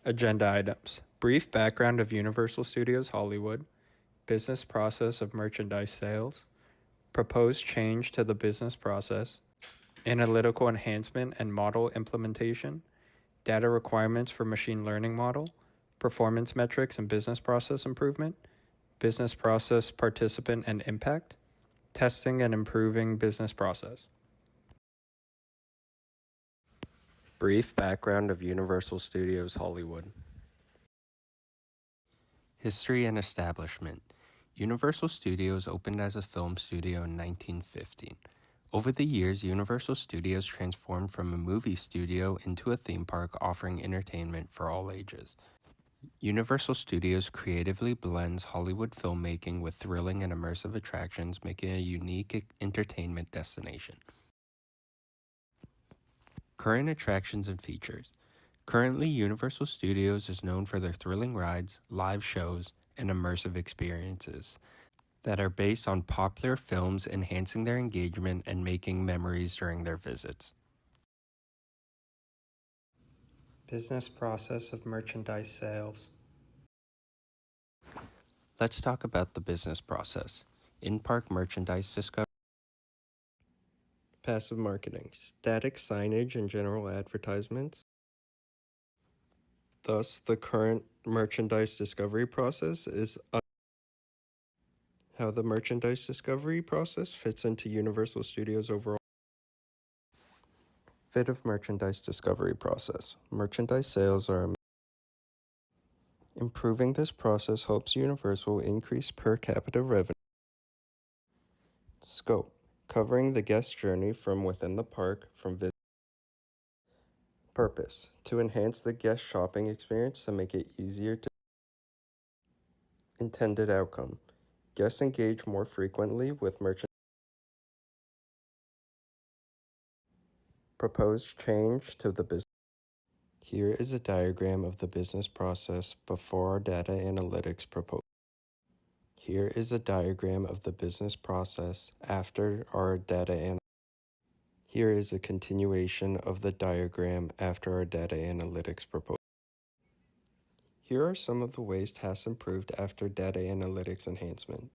Agenda items. Brief background of Universal Studios Hollywood. Business process of merchandise sales. Proposed change to the business process. Analytical enhancement and model implementation. Data requirements for machine learning model. Performance metrics and business process improvement. Business process participant and impact. Testing and improving business process. Brief background of Universal Studios Hollywood. History and establishment. Universal Studios opened as a film studio in 1915. Over the years, Universal Studios transformed from a movie studio into a theme park offering entertainment for all ages. Universal Studios creatively blends Hollywood filmmaking with thrilling and immersive attractions, making a unique entertainment destination. Current attractions and features. Currently, Universal Studios is known for their thrilling rides, live shows, and immersive experiences that are based on popular films, enhancing their engagement and making memories during their visits. Business process of merchandise sales. Let's talk about the business process. In-park merchandise discovery. Passive marketing, static signage and general advertisements. Thus, the current merchandise discovery process is how the merchandise discovery process fits into Universal Studios' overall fit of merchandise discovery process. Merchandise sales are improving this process helps Universal increase per capita revenue. Scope, covering the guest journey from within the park from visit. Purpose, to enhance the guest shopping experience to make it easier to. Intended outcome, guests engage more frequently with merchandise. Proposed change to the business. Here is a diagram of the business process before our data analytics proposal. Here is a diagram of the business process after our data analytics. Here is a continuation of the diagram after our data analytics proposal. Here are some of the ways tasks improved after data analytics enhancement.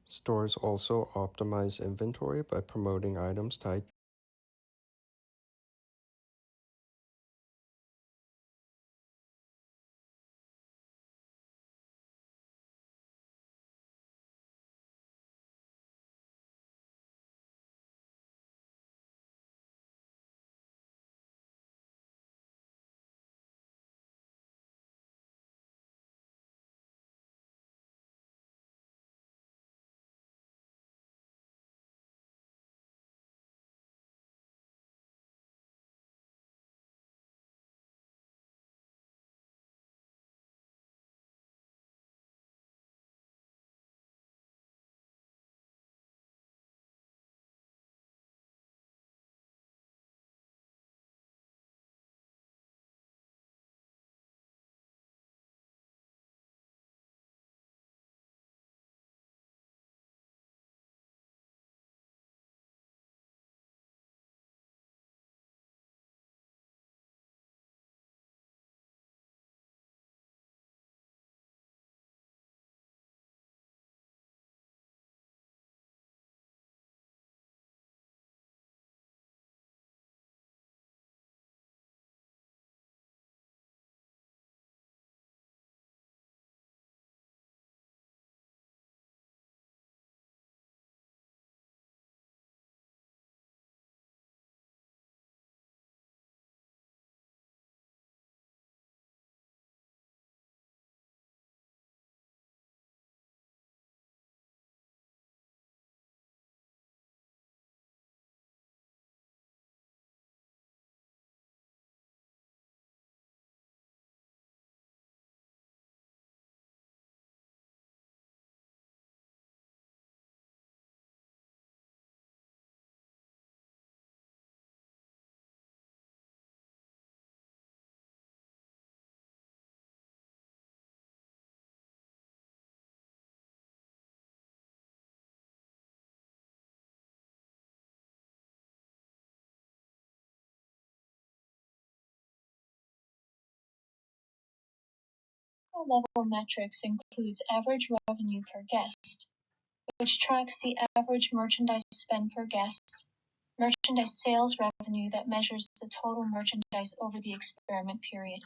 Stores also optimize inventory by promoting items tied Level metrics includes average revenue per guest, which tracks the average merchandise spend per guest, merchandise sales revenue that measures the total merchandise over the experiment period.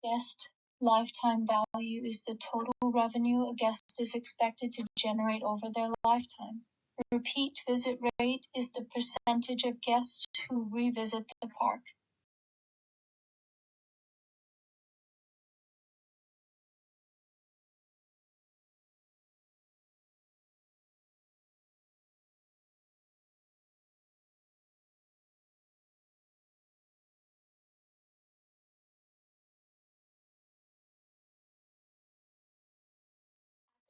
Guest lifetime value is the total revenue a guest is expected to generate over their lifetime. Repeat visit rate is the percentage of guests who revisit the park.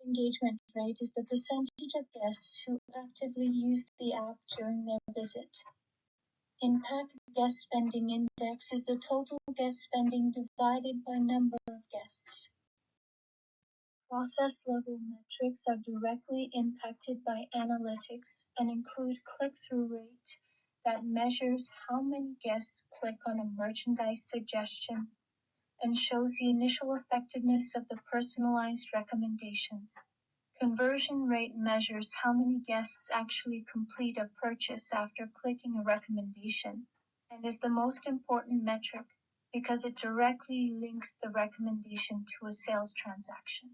Engagement rate is the percentage of guests who actively use the app during their visit. Impact Guest Spending Index is the total guest spending divided by number of guests. Process level metrics are directly impacted by analytics and include click-through rate that measures how many guests click on a merchandise suggestion and shows the initial effectiveness of the personalized recommendations. Conversion rate measures how many guests actually complete a purchase after clicking a recommendation and is the most important metric because it directly links the recommendation to a sales transaction.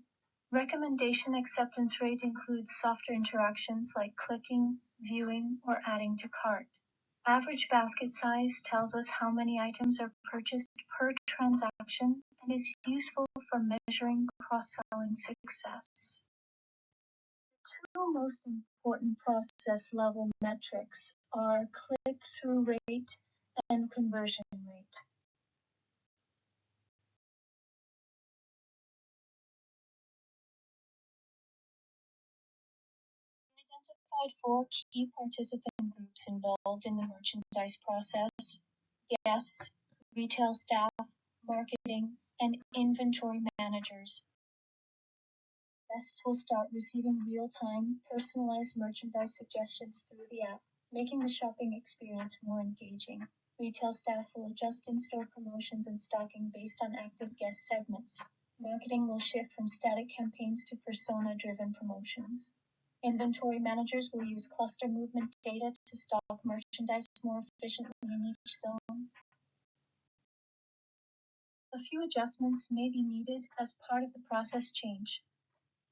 Recommendation acceptance rate includes softer interactions like clicking, viewing, or adding to cart. Average basket size tells us how many items are purchased per transaction and is useful for measuring cross-selling success. The two most important process level metrics are click-through rate and conversion rate. We identified 4 key participant groups involved in the merchandise process: guests, retail staff, marketing, and inventory managers. Guests will start receiving real-time, personalized merchandise suggestions through the app, making the shopping experience more engaging. Retail staff will adjust in-store promotions and stocking based on active guest segments. Marketing will shift from static campaigns to persona-driven promotions. Inventory managers will use cluster movement data to stock merchandise more efficiently in each zone. A few adjustments may be needed as part of the process change.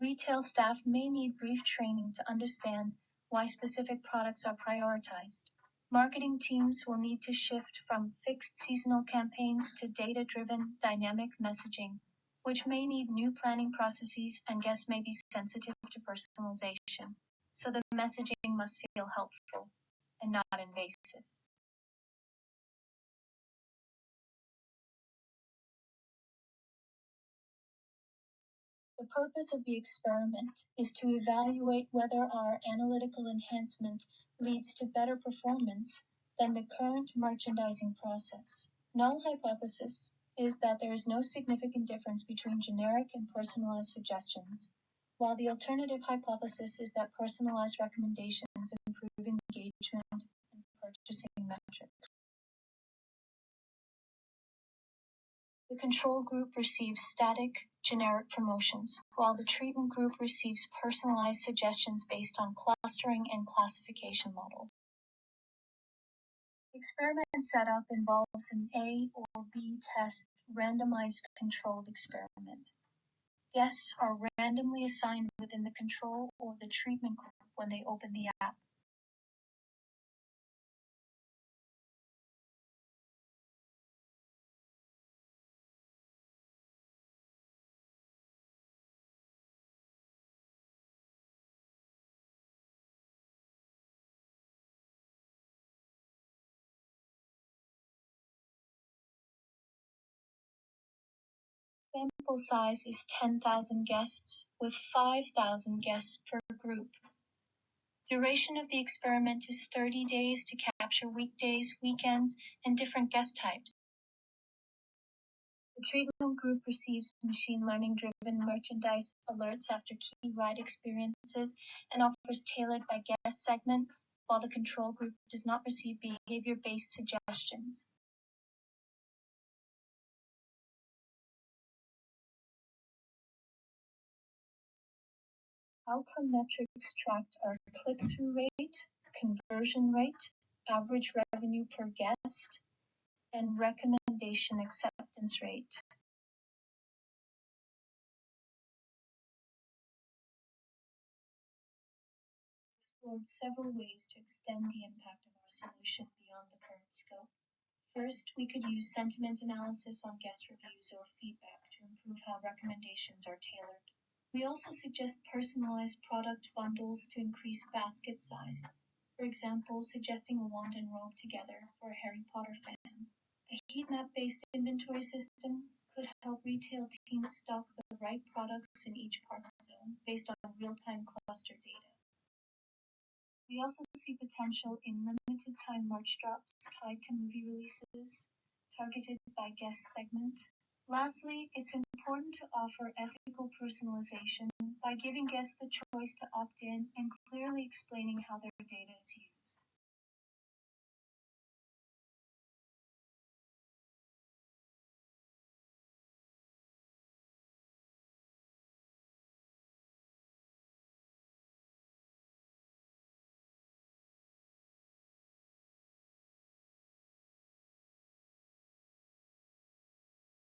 Retail staff may need brief training to understand why specific products are prioritized. Marketing teams will need to shift from fixed seasonal campaigns to data-driven dynamic messaging, which may need new planning processes, and guests may be sensitive to personalization. So the messaging must feel helpful and not invasive. The purpose of the experiment is to evaluate whether our analytical enhancement leads to better performance than the current merchandising process. Null hypothesis is that there is no significant difference between generic and personalized suggestions, while the alternative hypothesis is that personalized recommendations improve engagement and purchasing metrics. The control group receives static, generic promotions, while the treatment group receives personalized suggestions based on clustering and classification models. The experiment setup involves an A or B test randomized controlled experiment. Guests are randomly assigned within the control or the treatment group when they open the app. Sample size is 10,000 guests, with 5,000 guests per group. Duration of the experiment is 30 days to capture weekdays, weekends, and different guest types. The treatment group receives machine learning-driven merchandise alerts after key ride experiences and offers tailored by guest segment, while the control group does not receive behavior-based suggestions. Outcome metrics tracked are click-through rate, conversion rate, average revenue per guest, and recommendation acceptance rate. Explored several ways to extend the impact of our solution beyond the current scope. First, we could use sentiment analysis on guest reviews or feedback to improve how recommendations are tailored. We also suggest personalized product bundles to increase basket size. For example, suggesting a wand and robe together for a Harry Potter fan. A heat map-based inventory system could help retail teams stock the right products in each park zone based on real-time cluster data. We also see potential in limited time merch drops tied to movie releases, targeted by guest segment. Lastly, it's important to offer ethical personalization by giving guests the choice to opt in and clearly explaining how their data is used.